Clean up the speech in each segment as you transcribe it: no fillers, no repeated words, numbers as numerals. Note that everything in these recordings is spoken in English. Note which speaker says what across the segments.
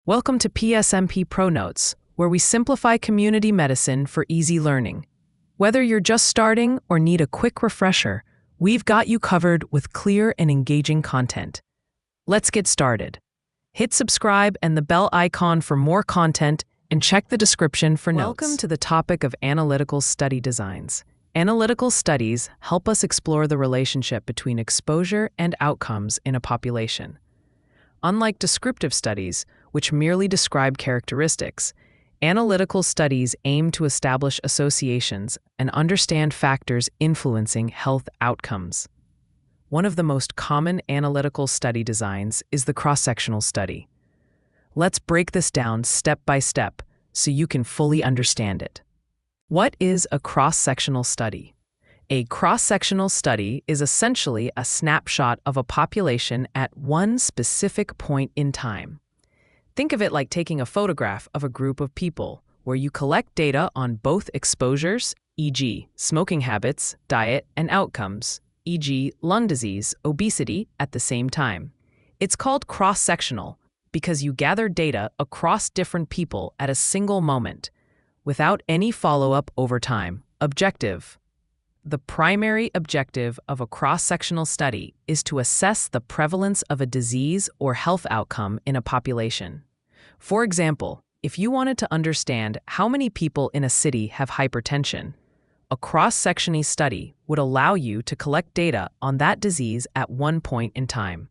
Speaker 1: Welcome to PSMP Pro Notes, where we simplify community medicine for easy learning. Whether you're just starting or need a quick refresher, we've got you covered with clear and engaging content. Let's get started. Hit subscribe and the bell icon for more content and check the description for notes. Welcome to the topic of analytical study designs. Analytical studies help us explore the relationship between exposure and outcomes in a population. Unlike descriptive studies, which merely describe characteristics, analytical studies aim to establish associations and understand factors influencing health outcomes. One of the most common analytical study designs is the cross-sectional study. Let's break this down step by step so you can fully understand it. What is a cross-sectional study? A cross-sectional study is essentially a snapshot of a population at one specific point in time. Think of it like taking a photograph of a group of people, where you collect data on both exposures, e.g., smoking habits, diet, and outcomes, e.g., lung disease, obesity, at the same time. It's called cross-sectional because you gather data across different people at a single moment, without any follow-up over time. Objective. The primary objective of a cross-sectional study is to assess the prevalence of a disease or health outcome in a population. For example, if you wanted to understand how many people in a city have hypertension, a cross-sectional study would allow you to collect data on that disease at one point in time.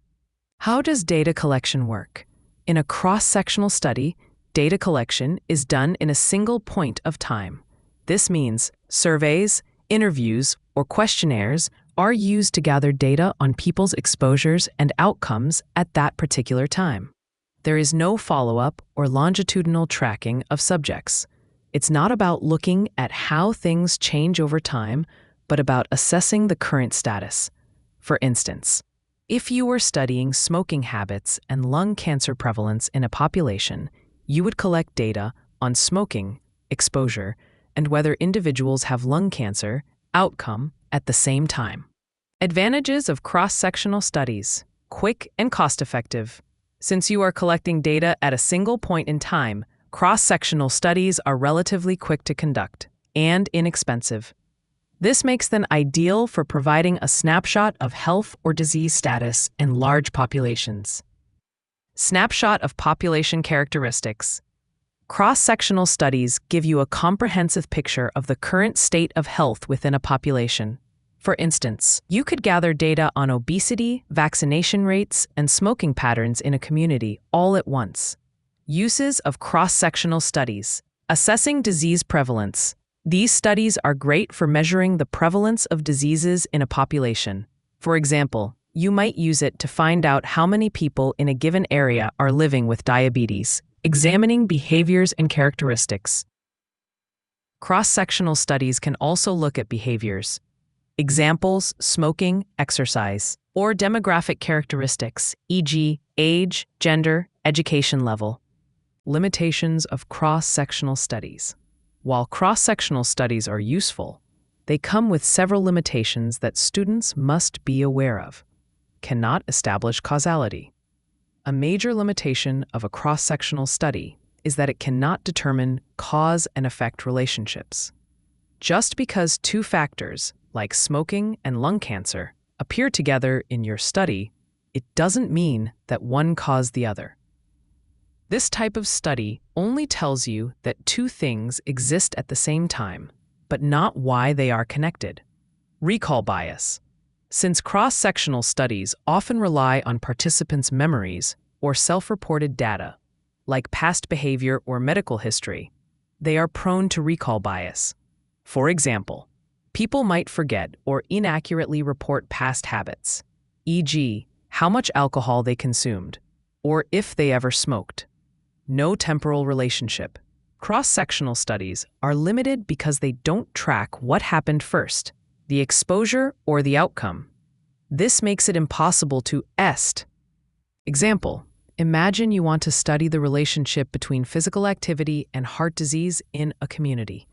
Speaker 1: How does data collection work? In a cross-sectional study, data collection is done in a single point of time. This means surveys, interviews, or questionnaires are used to gather data on people's exposures and outcomes at that particular time. There is no follow-up or longitudinal tracking of subjects. It's not about looking at how things change over time, but about assessing the current status. For instance, if you were studying smoking habits and lung cancer prevalence in a population, you would collect data on smoking, exposure, and whether individuals have lung cancer outcome at the same time. Advantages of cross-sectional studies: quick and cost-effective. Since you are collecting data at a single point in time, cross-sectional studies are relatively quick to conduct and inexpensive. This makes them ideal for providing a snapshot of health or disease status in large populations. Snapshot of population characteristics. Cross-sectional studies give you a comprehensive picture of the current state of health within a population. For instance, you could gather data on obesity, vaccination rates, and smoking patterns in a community all at once. Uses of cross-sectional studies. Assessing disease prevalence. These studies are great for measuring the prevalence of diseases in a population. For example, you might use it to find out how many people in a given area are living with diabetes, examining behaviors and characteristics. Cross-sectional studies can also look at behaviors. Examples: smoking, exercise, or demographic characteristics, e.g., age, gender, education level. Limitations of cross-sectional studies. While cross-sectional studies are useful, they come with several limitations that students must be aware of. Cannot establish causality. A major limitation of a cross-sectional study is that it cannot determine cause and effect relationships. Just because two factors, like smoking and lung cancer, appear together in your study, it doesn't mean that one caused the other. This type of study only tells you that two things exist at the same time, but not why they are connected. Recall bias. Since cross-sectional studies often rely on participants' memories or self-reported data, like past behavior or medical history, they are prone to recall bias. For example, people might forget or inaccurately report past habits, e.g., how much alcohol they consumed, or if they ever smoked. No temporal relationship. Cross-sectional studies are limited because they don't track what happened first, the exposure or the outcome. This makes it impossible to estimate. Example: imagine you want to study the relationship between physical activity and heart disease in a community.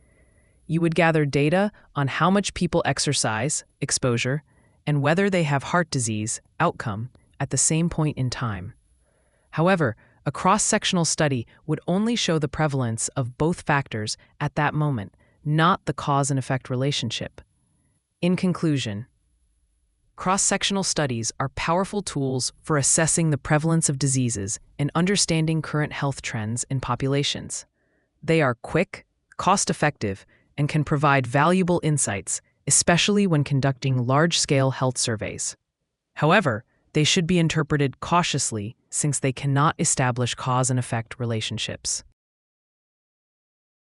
Speaker 1: You would gather data on how much people exercise, exposure, and whether they have heart disease, outcome, at the same point in time. However, A cross-sectional study would only show the prevalence of both factors at that moment, not the cause and effect relationship. In conclusion, cross-sectional studies are powerful tools for assessing the prevalence of diseases and understanding current health trends in populations. They are quick, cost-effective, and can provide valuable insights, especially when conducting large-scale health surveys. However, they should be interpreted cautiously since they cannot establish cause and effect relationships.